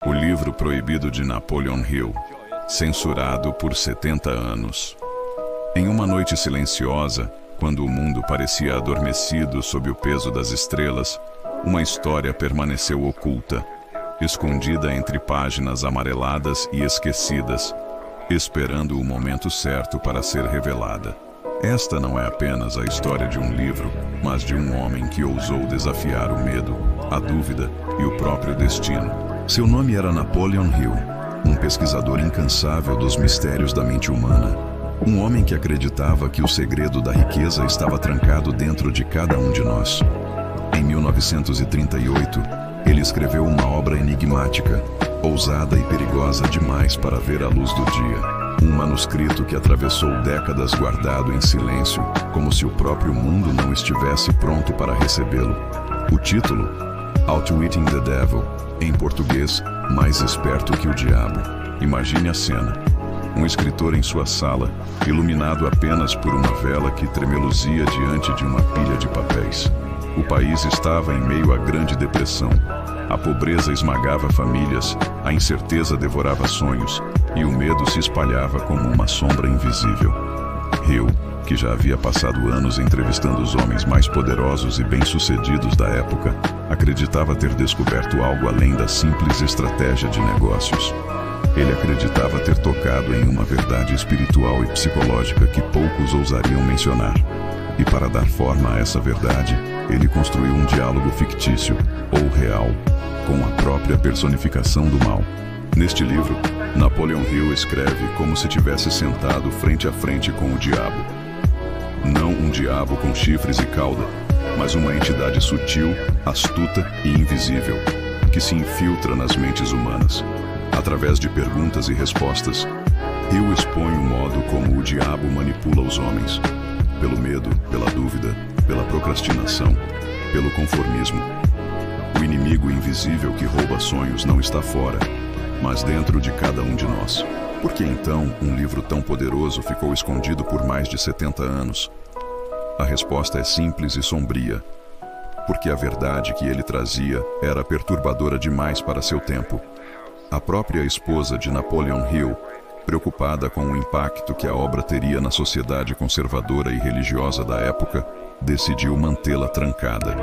O livro proibido de Napoleon Hill, censurado por 70 anos. Em uma noite silenciosa, quando o mundo parecia adormecido sob o peso das estrelas, uma história permaneceu oculta, escondida entre páginas amareladas e esquecidas, esperando o momento certo para ser revelada. Esta não é apenas a história de um livro, mas de um homem que ousou desafiar o medo, a dúvida e o próprio destino. Seu nome era Napoleon Hill, um pesquisador incansável dos mistérios da mente humana. Um homem que acreditava que o segredo da riqueza estava trancado dentro de cada um de nós. Em 1938, ele escreveu uma obra enigmática, ousada e perigosa demais para ver a luz do dia. Um manuscrito que atravessou décadas guardado em silêncio, como se o próprio mundo não estivesse pronto para recebê-lo. O título, Outwitting the Devil, em português, Mais Esperto que o Diabo. Imagine a cena. Um escritor em sua sala, iluminado apenas por uma vela que tremeluzia diante de uma pilha de papéis. O país estava em meio à Grande Depressão. A pobreza esmagava famílias, a incerteza devorava sonhos, e o medo se espalhava como uma sombra invisível. Hill, que já havia passado anos entrevistando os homens mais poderosos e bem-sucedidos da época, acreditava ter descoberto algo além da simples estratégia de negócios. Ele acreditava ter tocado em uma verdade espiritual e psicológica que poucos ousariam mencionar. E para dar forma a essa verdade, ele construiu um diálogo fictício, ou real, com a própria personificação do mal. Neste livro, Napoleon Hill escreve como se tivesse sentado frente a frente com o diabo. Não um diabo com chifres e cauda, mas uma entidade sutil, astuta e invisível, que se infiltra nas mentes humanas. Através de perguntas e respostas, Hill expõe o modo como o diabo manipula os homens. Pelo medo, pela dúvida, pela procrastinação, pelo conformismo. O inimigo invisível que rouba sonhos não está fora, mas dentro de cada um de nós. Por que então um livro tão poderoso ficou escondido por mais de 70 anos? A resposta é simples e sombria. Porque a verdade que ele trazia era perturbadora demais para seu tempo. A própria esposa de Napoleon Hill, preocupada com o impacto que a obra teria na sociedade conservadora e religiosa da época, decidiu mantê-la trancada.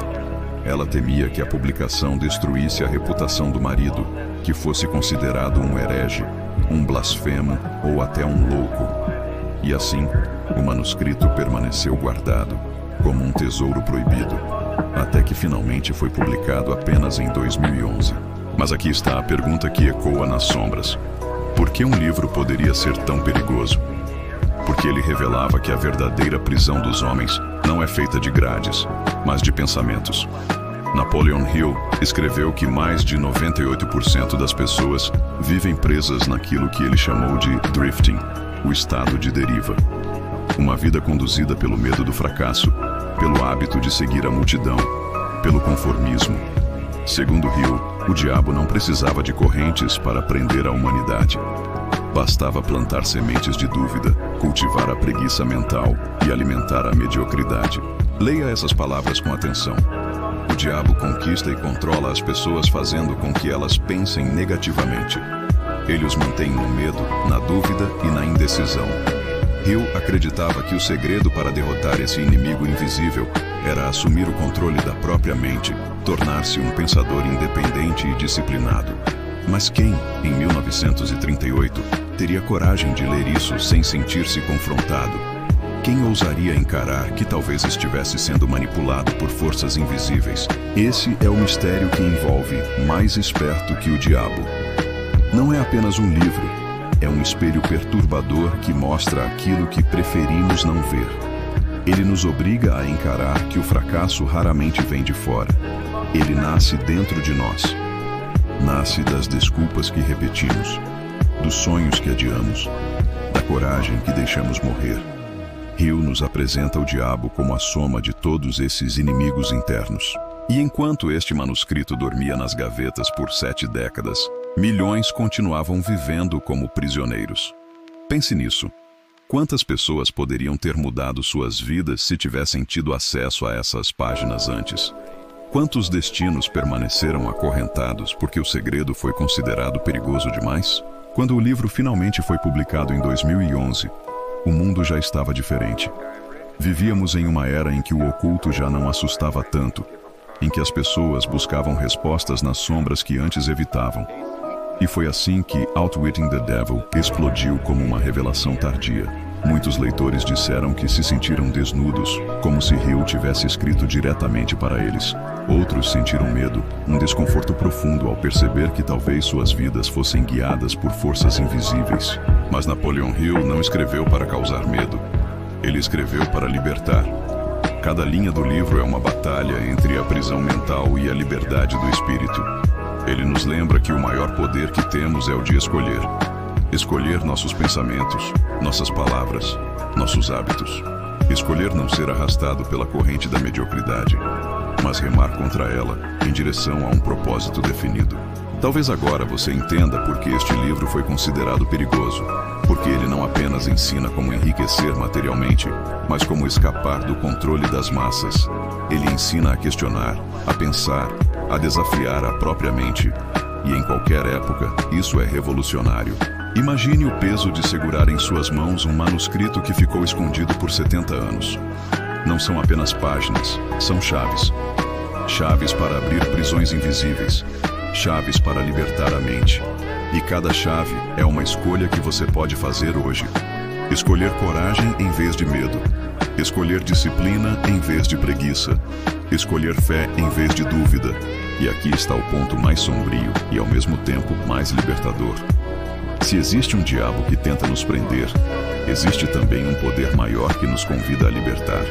Ela temia que a publicação destruísse a reputação do marido, que fosse considerado um herege, um blasfemo ou até um louco. E assim, o manuscrito permaneceu guardado, como um tesouro proibido, até que finalmente foi publicado apenas em 2011. Mas aqui está a pergunta que ecoa nas sombras. Por que um livro poderia ser tão perigoso? Porque ele revelava que a verdadeira prisão dos homens não é feita de grades, mas de pensamentos. Napoleon Hill escreveu que mais de 98% das pessoas vivem presas naquilo que ele chamou de drifting, o estado de deriva. Uma vida conduzida pelo medo do fracasso, pelo hábito de seguir a multidão, pelo conformismo. Segundo Hill, o diabo não precisava de correntes para prender a humanidade. Bastava plantar sementes de dúvida, cultivar a preguiça mental e alimentar a mediocridade. Leia essas palavras com atenção. O diabo conquista e controla as pessoas fazendo com que elas pensem negativamente. Ele os mantém no medo, na dúvida e na indecisão. Hill acreditava que o segredo para derrotar esse inimigo invisível era assumir o controle da própria mente, tornar-se um pensador independente e disciplinado. Mas quem, em 1938, teria coragem de ler isso sem sentir-se confrontado? Quem ousaria encarar que talvez estivesse sendo manipulado por forças invisíveis? Esse é o mistério que envolve Mais Esperto que o Diabo. Não é apenas um livro, é um espelho perturbador que mostra aquilo que preferimos não ver. Ele nos obriga a encarar que o fracasso raramente vem de fora. Ele nasce dentro de nós. Nasce das desculpas que repetimos, dos sonhos que adiamos, da coragem que deixamos morrer. Hill nos apresenta o diabo como a soma de todos esses inimigos internos. E enquanto este manuscrito dormia nas gavetas por 7 décadas, milhões continuavam vivendo como prisioneiros. Pense nisso. Quantas pessoas poderiam ter mudado suas vidas se tivessem tido acesso a essas páginas antes? Quantos destinos permaneceram acorrentados porque o segredo foi considerado perigoso demais? Quando o livro finalmente foi publicado em 2011, o mundo já estava diferente. Vivíamos em uma era em que o oculto já não assustava tanto, em que as pessoas buscavam respostas nas sombras que antes evitavam. E foi assim que Outwitting the Devil explodiu como uma revelação tardia. Muitos leitores disseram que se sentiram desnudos, como se Hill tivesse escrito diretamente para eles. Outros sentiram medo, um desconforto profundo ao perceber que talvez suas vidas fossem guiadas por forças invisíveis. Mas Napoleon Hill não escreveu para causar medo. Ele escreveu para libertar. Cada linha do livro é uma batalha entre a prisão mental e a liberdade do espírito. Ele nos lembra que o maior poder que temos é o de escolher. Escolher nossos pensamentos, nossas palavras, nossos hábitos. Escolher não ser arrastado pela corrente da mediocridade, mas remar contra ela, em direção a um propósito definido. Talvez agora você entenda por que este livro foi considerado perigoso. Porque ele não apenas ensina como enriquecer materialmente, mas como escapar do controle das massas. Ele ensina a questionar, a pensar, a desafiar a própria mente. E em qualquer época, isso é revolucionário. Imagine o peso de segurar em suas mãos um manuscrito que ficou escondido por 70 anos. Não são apenas páginas, são chaves. Chaves para abrir prisões invisíveis. Chaves para libertar a mente. E cada chave é uma escolha que você pode fazer hoje. Escolher coragem em vez de medo. Escolher disciplina em vez de preguiça. Escolher fé em vez de dúvida. E aqui está o ponto mais sombrio e ao mesmo tempo mais libertador. Se existe um diabo que tenta nos prender, existe também um poder maior que nos convida a libertar.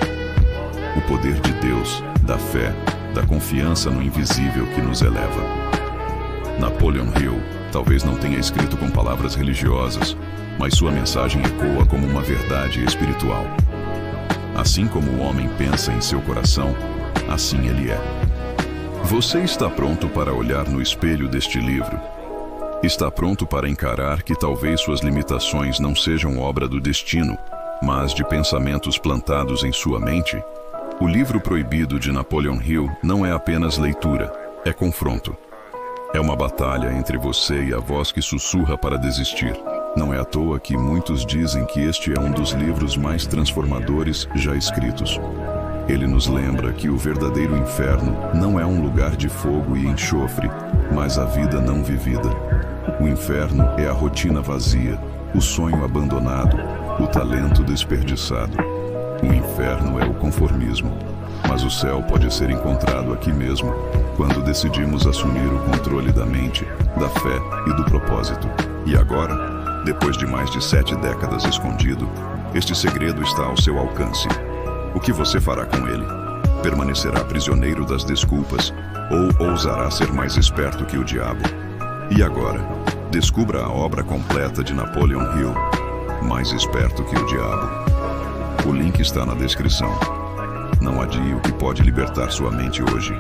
O poder de Deus, da fé, da confiança no invisível que nos eleva. Napoleon Hill talvez não tenha escrito com palavras religiosas, mas sua mensagem ecoa como uma verdade espiritual. Assim como o homem pensa em seu coração, assim ele é. Você está pronto para olhar no espelho deste livro? Está pronto para encarar que talvez suas limitações não sejam obra do destino, mas de pensamentos plantados em sua mente? O livro proibido de Napoleon Hill não é apenas leitura, é confronto. É uma batalha entre você e a voz que sussurra para desistir. Não é à toa que muitos dizem que este é um dos livros mais transformadores já escritos. Ele nos lembra que o verdadeiro inferno não é um lugar de fogo e enxofre, mas a vida não vivida. O inferno é a rotina vazia, o sonho abandonado, o talento desperdiçado. O inferno é o conformismo, mas o céu pode ser encontrado aqui mesmo, quando decidimos assumir o controle da mente, da fé e do propósito. E agora, depois de mais de 7 décadas escondido, este segredo está ao seu alcance. O que você fará com ele? Permanecerá prisioneiro das desculpas ou ousará ser mais esperto que o diabo? E agora, descubra a obra completa de Napoleon Hill, Mais Esperto que o Diabo. O link está na descrição. Não adie o que pode libertar sua mente hoje.